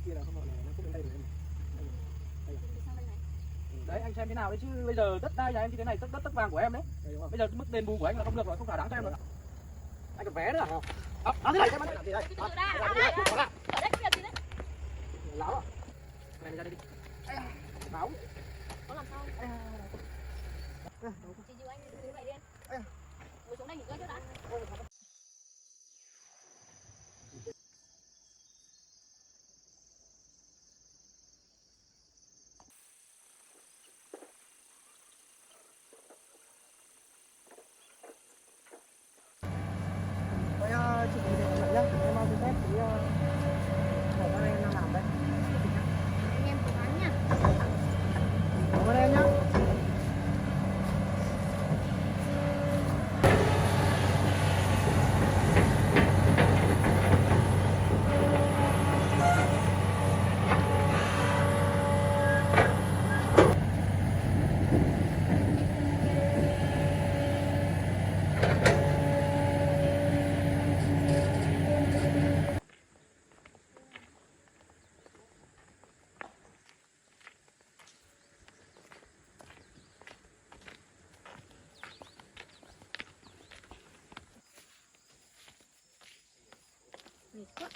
kia là không gọi là nó không đến đây được em. Sang bên này. Đấy anh xem thế nào đấy chứ bây giờ đất đai nhà em như thế này, đất vàng của em đấy. Bây giờ mức đền bù của anh là không được rồi, không thỏa đáng cho em nữa. Anh còn vé nữa à? Thế này xem anh làm gì đây? Từ từ đã, ở đây cái gì đấy? Láo à? Này mình ra đây đi. Báo. Có làm sao? Chị dìu anh đứng vậy đi em. Ngồi xuống đây nghỉ ngơi trước đã. Vậy chị nhận nhá, em mau xin phép tí hỏi con em đang làm đây. Anh em cố gắng nha. Cảm ơn em nhá. Mệt quá.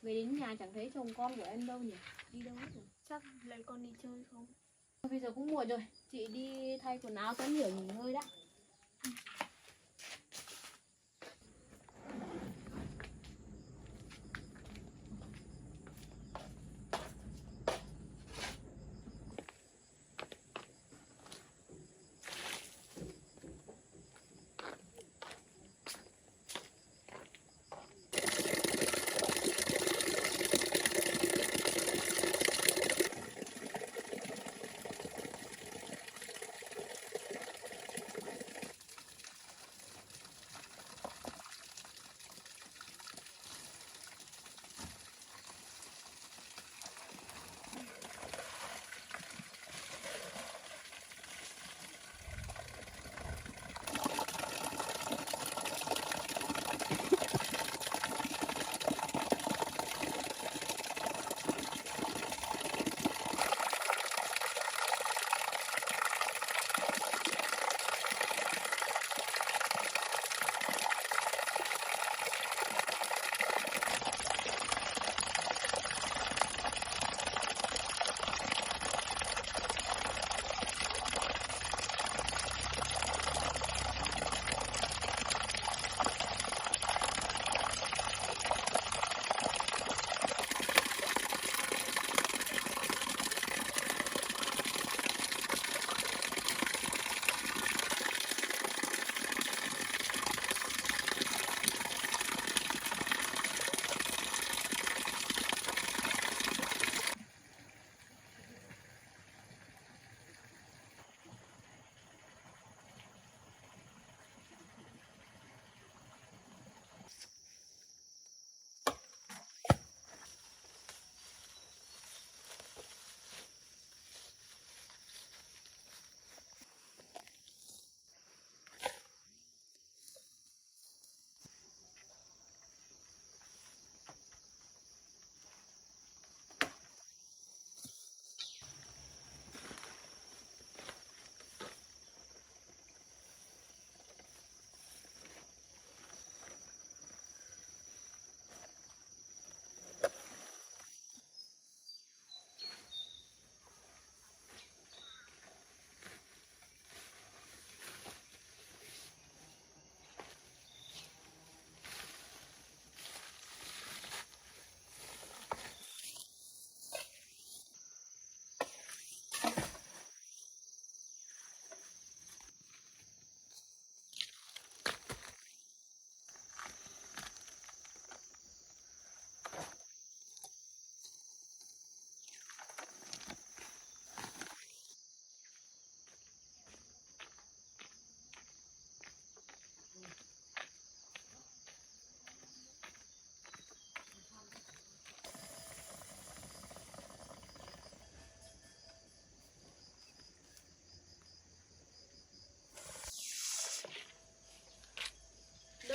Về đến nhà chẳng thấy chồng con của em đâu nhỉ? Đi đâu hết rồi? Chắc lấy con đi chơi không? Bây giờ cũng muộn rồi, chị đi thay quần áo tắm rửa nghỉ ngơi đã.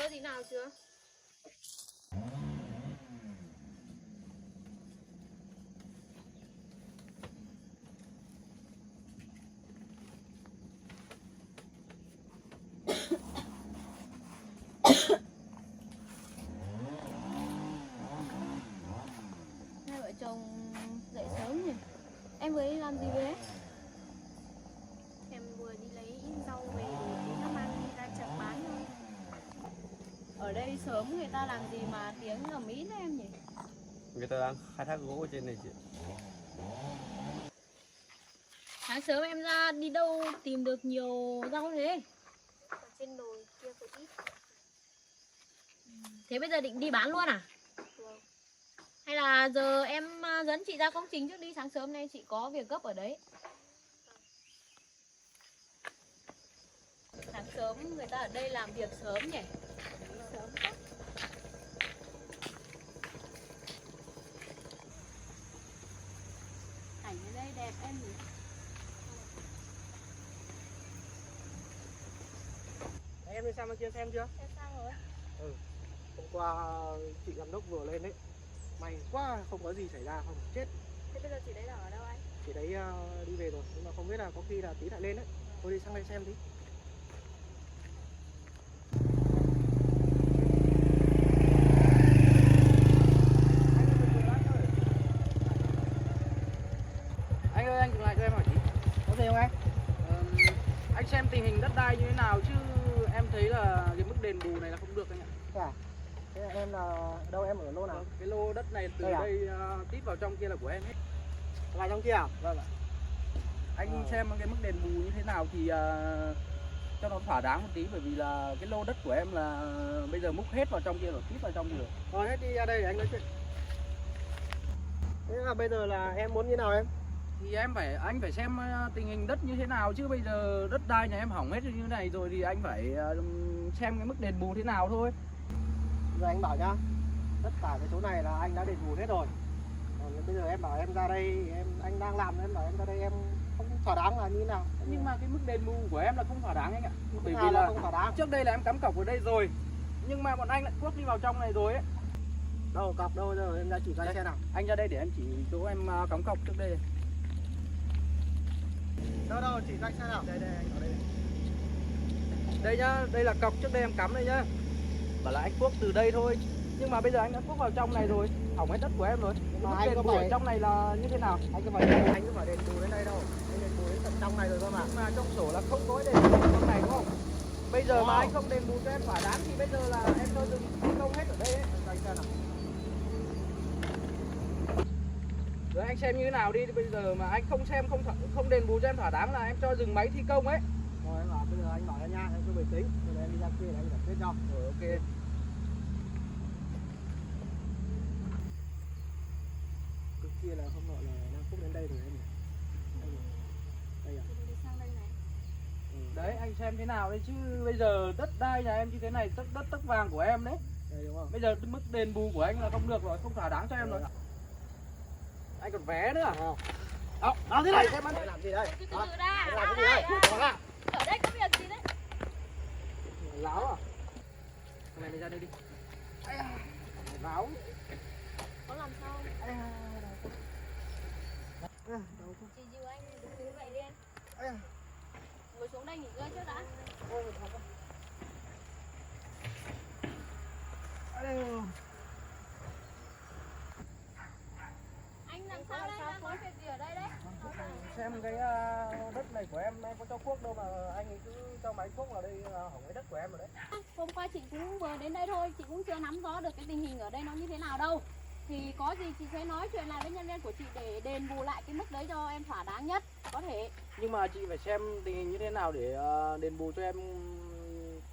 ra gì nào chưa? Hai vợ chồng dậy sớm nhỉ? Em vừa đi làm gì về? Em vừa đi lấy rau về để nó mang đi ra chợ bán thôi. Ở đây sớm người ta làm gì mà tiếng ầm ĩ thế em nhỉ? Người ta đang khai thác gỗ ở trên này chị. Sáng sớm em ra đi đâu tìm được nhiều rau thế? Ở trên đồi kia có ít. Thế bây giờ định đi bán luôn à? Vâng. Hay là giờ em dẫn chị ra công trình trước đi, sáng sớm nay chị có việc gấp ở đấy. Sáng sớm người ta ở đây làm việc sớm nhỉ? Sớm quá. Cảnh ở đây đẹp em nhỉ? Em đi sang bên kia xem chưa? Em sang rồi. Hôm qua chị giám đốc vừa lên đấy. May quá không có gì xảy ra, không chết. Thế bây giờ chị đấy là ở đâu anh? Chị đấy đi về rồi, nhưng mà không biết là có khi là tí lại lên đấy. Tôi đi sang đây xem tí. Anh ơi, anh dừng lại cho em hỏi tí. Có gì không anh? Anh xem tình hình đất đai như thế nào chứ em thấy là cái mức đền bù này là không được anh ạ. Thế em là đâu, em ở lô nào? Cái lô đất này từ đây tít vào trong kia là của em hết. Vào trong kia à? Vâng ạ. Anh xem cái mức đền bù như thế nào thì cho nó thỏa đáng một tí, bởi vì là cái lô đất của em là bây giờ múc hết vào trong kia rồi, tít vào trong kia rồi. Rồi hết đi ra đây để anh nói chuyện. Thế là bây giờ là em muốn như nào em? Thì anh phải xem tình hình đất như thế nào chứ, bây giờ đất đai nhà em hỏng hết như thế này rồi thì anh phải xem cái mức đền bù thế nào thôi. Giờ anh bảo nhá, tất cả cái chỗ này là anh đã đền bù hết rồi. Còn bây giờ em bảo em ra đây, anh đang làm, em bảo em ra đây em không thỏa đáng là như thế nào? Nhưng mà cái mức đền bù của em là không thỏa đáng anh ạ. Bởi vì là không thỏa đáng. Trước đây là em cắm cọc ở đây rồi, nhưng mà bọn anh lại cuốc đi vào trong này rồi ấy. Đâu cọc đâu, giờ em ra chỉ cho anh xem nào. Anh ra đây để em chỉ chỗ em cắm cọc trước đây. Đâu chỉ cho anh xem nào. Đây anh ở đây. Đây nhá, đây là cọc trước đây em cắm đây nhá. Bảo là anh cuốc từ đây thôi, nhưng mà bây giờ anh đã cuốc vào trong này rồi, hỏng hết đất của em rồi. Mà anh có phải ở trong này là như thế nào? Anh cứ phải đền bù đến đây đâu, anh đền bù đến tận trong này rồi cơ mà. Nhưng mà trong sổ là không có đền bù trong này đúng không? Bây giờ mà anh không đền bù cho em thỏa đáng thì bây giờ là em cho dừng thi công hết ở đây ấy. Anh xem nào. Rồi anh xem như thế nào đi, bây giờ mà anh không xem không đền bù cho em thỏa đáng là em cho dừng máy thi công ấy. Rồi em bảo bây giờ anh bảo em nha, em cứ bình tĩnh, rồi em đi ra kia để anh giải quyết cho. Rồi ok. Cái kia là không gọi là đang khúc đến đây rồi em nhỉ? Đây à? Đi sang đây này. Đấy anh xem thế nào đấy chứ bây giờ đất đai nhà em như thế này, đất tấc vàng của em đấy. Đây đúng không? Bây giờ mức đền bù của anh là không được rồi, không thỏa đáng cho em rồi. Anh còn vé nữa à? Nào thế này xem anh làm gì đây? Từ từ đã. Làm cái gì đây? Ở đây có việc gì đấy? Láo à? Thằng này mày ra đây đi. Láo. Có làm sao không? Chị dìu anh đứng dậy lên. Ngồi xuống đây nghỉ ngơi trước đã. Anh làm sao đây? Đang có việc gì ở đây đấy? Xem cái đất này của em có cho cuốc đâu mà anh ấy cứ cho máy cuốc vào đây hỏng cái đất của em rồi đấy. Hôm qua chị cũng vừa đến đây thôi, chị cũng chưa nắm rõ được cái tình hình ở đây nó như thế nào đâu. Thì có gì chị sẽ nói chuyện lại với nhân viên của chị để đền bù lại cái mức đấy cho em thỏa đáng nhất có thể. Nhưng mà chị phải xem tình hình như thế nào để đền bù cho em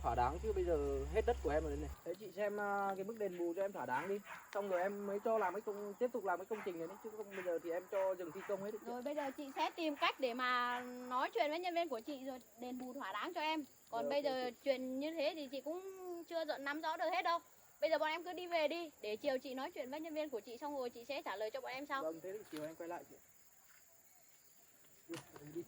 thỏa đáng chứ, bây giờ hết đất của em rồi đây này. Thế chị xem cái mức đền bù cho em thỏa đáng đi, xong rồi em mới cho làm cái tiếp tục làm cái công trình này đấy, chứ không bây giờ thì em cho dừng thi công hết được. Rồi bây giờ chị sẽ tìm cách để mà nói chuyện với nhân viên của chị rồi đền bù thỏa đáng cho em. Còn Rồi, bây ok, giờ chuyện như thế thì chị cũng chưa nắm rõ được hết đâu. Bây giờ bọn em cứ đi về đi, để chiều chị nói chuyện với nhân viên của chị xong rồi chị sẽ trả lời cho bọn em sau. Vâng, thế thì chiều em quay lại chị. Đi về đi.